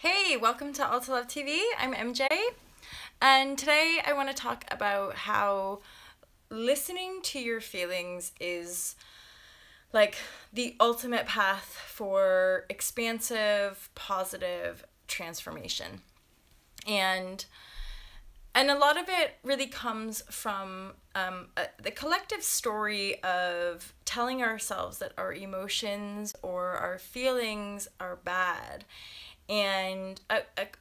Hey, welcome to All to Love TV. I'm MJ, and today I want to talk about how listening to your feelings is like the ultimate path for expansive, positive transformation. And a lot of it really comes from the collective story of telling ourselves that our emotions or our feelings are bad. And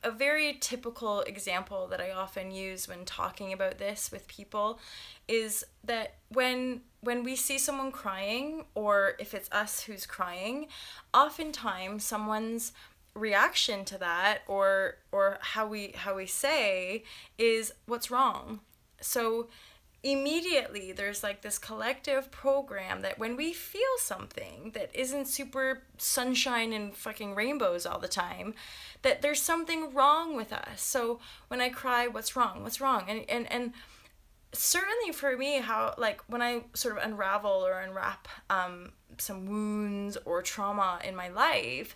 a very typical example that I often use when talking about this with people is that when we see someone crying, or if it's us who's crying, oftentimes someone's reaction to that or how we say is what's wrong. So immediately there's like this collective program that when we feel something that isn't super sunshine and fucking rainbows all the time, that there's something wrong with us. So when I cry, what's wrong, and certainly for me, how like when I sort of unravel or unwrap some wounds or trauma in my life,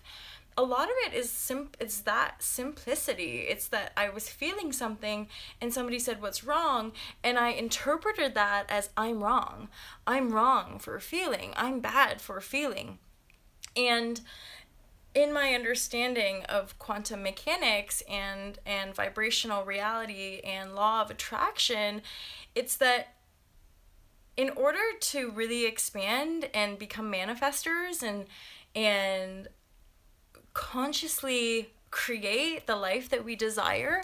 a lot of it is it's that simplicity. It's that I was feeling something and somebody said what's wrong, and I interpreted that as I'm wrong. I'm wrong for feeling. I'm bad for feeling. And in my understanding of quantum mechanics and vibrational reality and law of attraction, it's that in order to really expand and become manifestors and consciously create the life that we desire,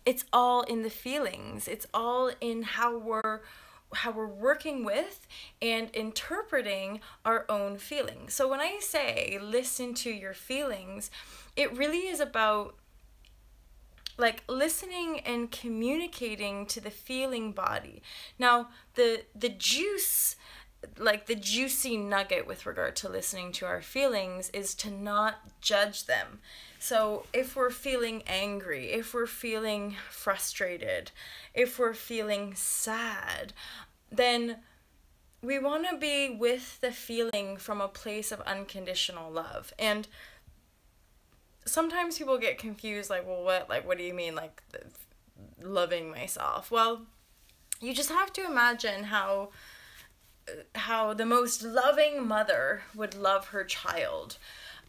it's all in the feelings. It's all in how we're working with and interpreting our own feelings. So when I say listen to your feelings, it really is about like listening and communicating to the feeling body. Now, the juice, like the juicy nugget with regard to listening to our feelings, is to not judge them. So if we're feeling angry, if we're feeling frustrated, if we're feeling sad, then we want to be with the feeling from a place of unconditional love. And sometimes people get confused, like, well, what do you mean, like, loving myself? Well, you just have to imagine how the most loving mother would love her child.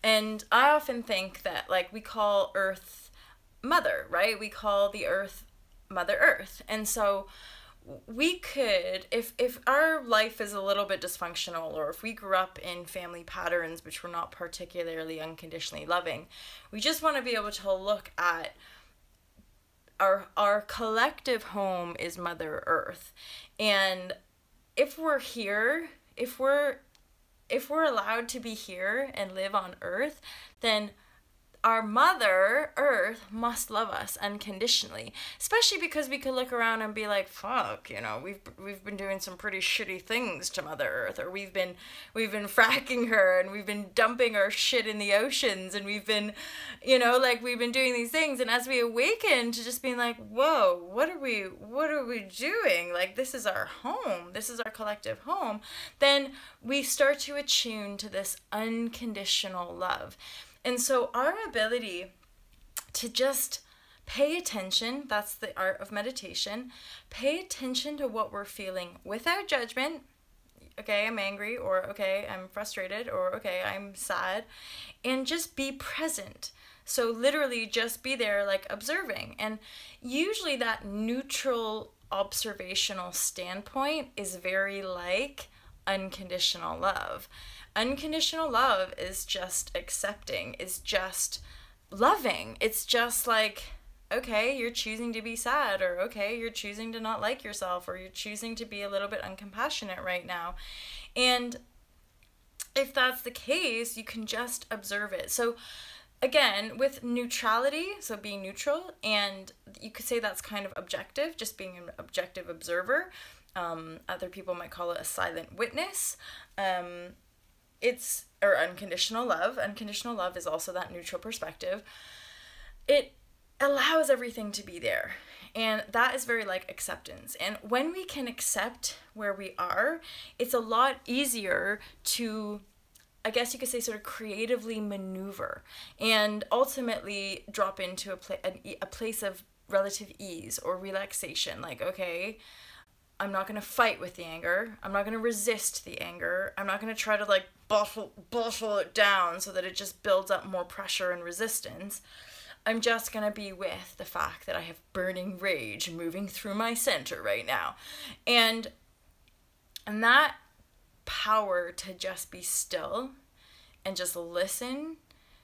And I often think that, like, we call Earth Mother, right? We call the Earth Mother Earth. And so we could, if our life is a little bit dysfunctional, or if we grew up in family patterns which were not particularly unconditionally loving, we just want to be able to look at our collective home is Mother Earth. And if we're here, if we're allowed to be here and live on Earth, then our Mother Earth must love us unconditionally. Especially because we could look around and be like, fuck, you know, we've been doing some pretty shitty things to Mother Earth, or we've been fracking her, and we've been dumping our shit in the oceans, and we've been, you know, like, we've been doing these things. And as we awaken to just being like, whoa, what are we doing? Like, this is our home, this is our collective home, then we start to attune to this unconditional love. And so our ability to just pay attention, that's the art of meditation, pay attention to what we're feeling without judgment. Okay, I'm angry, or okay, I'm frustrated, or okay, I'm sad, and just be present. So literally just be there, like, observing. And usually that neutral observational standpoint is very like unconditional love. Unconditional love is just accepting, is just loving. It's just like, okay, you're choosing to be sad, or okay, you're choosing to not like yourself, or you're choosing to be a little bit uncompassionate right now. And if that's the case, you can just observe it. So again, with neutrality, so being neutral, and you could say that's kind of objective, just being an objective observer. Other people might call it a silent witness. Or unconditional love. Unconditional love is also that neutral perspective. It allows everything to be there. And that is very like acceptance. And when we can accept where we are, it's a lot easier to I guess you could say, sort of creatively maneuver and ultimately drop into a place of relative ease or relaxation. Like, okay, I'm not going to fight with the anger. I'm not going to resist the anger. I'm not going to try to like bottle it down so that it just builds up more pressure and resistance. I'm just going to be with the fact that I have burning rage moving through my center right now. And that power to just be still and just listen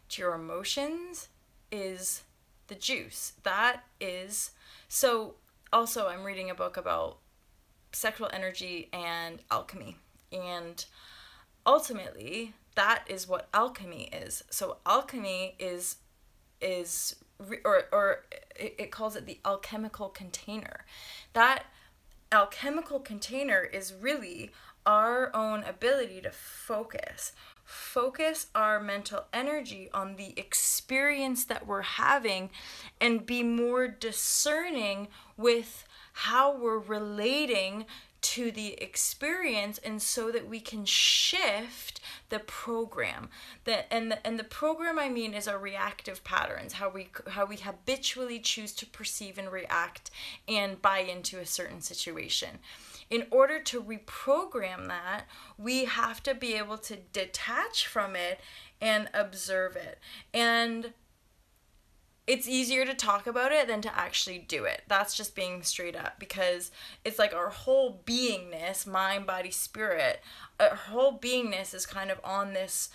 to your emotions is the juice. That is, so also I'm reading a book about sexual energy and alchemy. And ultimately, that is what alchemy is. So alchemy is it calls it the alchemical container. That alchemical container is really our own ability to focus our mental energy on the experience that we're having and be more discerning with how we're relating to the experience, and so that we can shift the program. And the program, I mean, is our reactive patterns, how we habitually choose to perceive and react and buy into a certain situation. In order to reprogram that, we have to be able to detach from it and observe it. And it's easier to talk about it than to actually do it. That's just being straight up, because it's like our whole beingness, mind, body, spirit, our whole beingness is kind of on this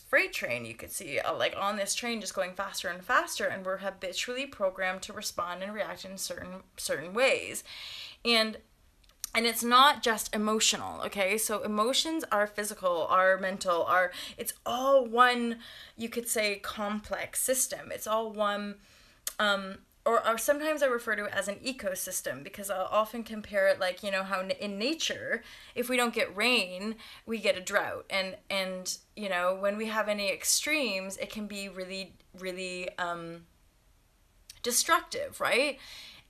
freight train, you could see, like on this train just going faster and faster, and we're habitually programmed to respond and react in certain ways. And it's not just emotional, okay? So emotions are physical, are mental, it's all one, you could say, complex system. It's all one, or sometimes I refer to it as an ecosystem, because I'll often compare it like, you know, how in nature, if we don't get rain, we get a drought. And you know, when we have any extremes, it can be really, really destructive, right?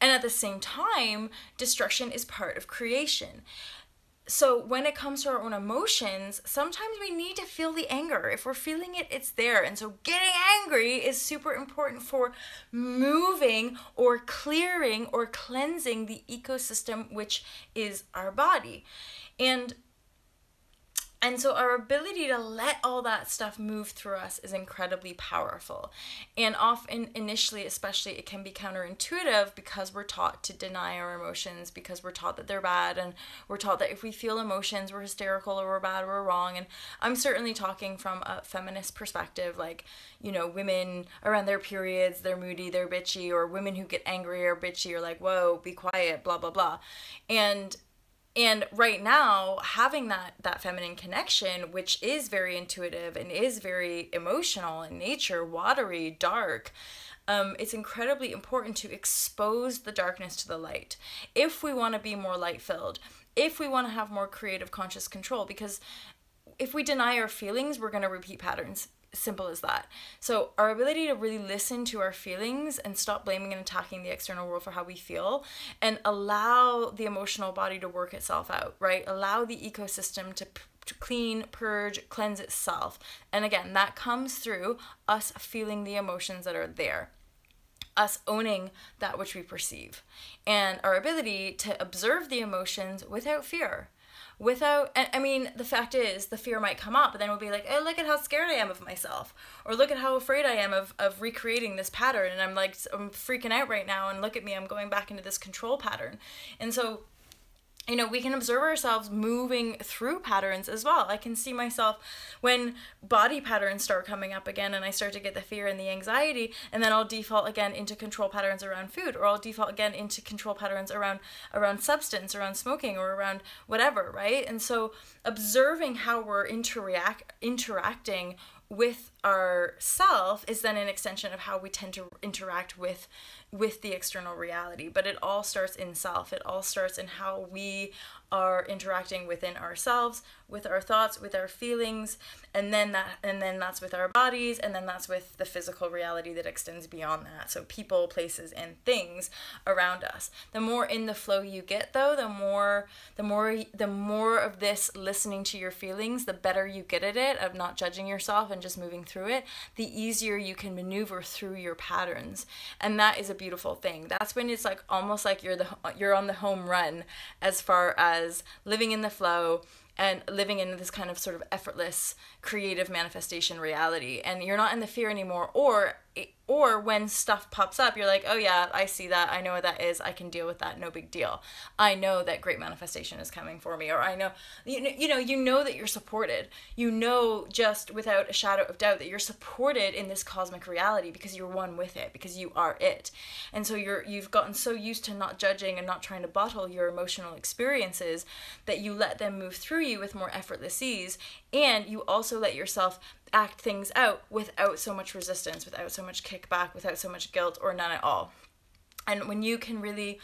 And at the same time, destruction is part of creation. So when it comes to our own emotions, sometimes we need to feel the anger. If we're feeling it, it's there. And so getting angry is super important for moving or clearing or cleansing the ecosystem, which is our body. And so our ability to let all that stuff move through us is incredibly powerful. And often, initially especially, it can be counterintuitive because we're taught to deny our emotions, because we're taught that they're bad, and we're taught that if we feel emotions, we're hysterical or we're bad or we're wrong. And I'm certainly talking from a feminist perspective, like, you know, women around their periods, they're moody, they're bitchy, or women who get angry or bitchy are like, whoa, be quiet, blah, blah, blah. And right now, having that feminine connection, which is very intuitive and is very emotional in nature, watery, dark, it's incredibly important to expose the darkness to the light if we want to be more light-filled, if we want to have more creative conscious control, because if we deny our feelings, we're going to repeat patterns. Simple as that. So our ability to really listen to our feelings and stop blaming and attacking the external world for how we feel, and allow the emotional body to work itself out, right? Allow the ecosystem to clean, purge, cleanse itself. And again, that comes through us feeling the emotions that are there, us owning that which we perceive, and our ability to observe the emotions without fear. I mean, the fact is, the fear might come up, but then we'll be like, oh, look at how scared I am of myself. Or look at how afraid I am of recreating this pattern. And I'm freaking out right now, and look at me, I'm going back into this control pattern. And so, you know, we can observe ourselves moving through patterns as well. I can see myself when body patterns start coming up again, and I start to get the fear and the anxiety, and then I'll default again into control patterns around food, or I'll default again into control patterns around substance, around smoking, or around whatever, right? And so observing how we're interacting with our self is then an extension of how we tend to interact with the external reality. But it all starts in self. It all starts in how we are interacting within ourselves, with our thoughts, with our feelings, and then that's with our bodies, and then that's with the physical reality that extends beyond that. So people, places, and things around us. The more in the flow you get, though, the more of this listening to your feelings, the better you get at it, of not judging yourself and just moving through it, the easier you can maneuver through your patterns. And that is a beautiful thing. That's when it's like almost like you're on the home run as far as living in the flow and living in this kind of sort of effortless creative manifestation reality, and you're not in the fear anymore, or when stuff pops up, you're like, oh yeah, I see that, I know what that is, I can deal with that, no big deal. I know that great manifestation is coming for me, or I know, you know that you're supported. You know, just without a shadow of doubt, that you're supported in this cosmic reality because you're one with it, because you are it. And so you've gotten so used to not judging and not trying to bottle your emotional experiences that you let them move through you with more effortless ease, and you also let yourself act things out without so much resistance, without so much kickback, without so much guilt, or none at all. And when you can really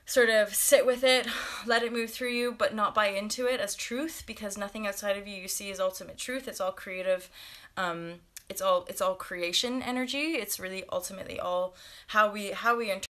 sort of sit with it, let it move through you, but not buy into it as truth, because nothing outside of you see as ultimate truth. It's all creative. It's all creation energy. It's really ultimately all how we interpret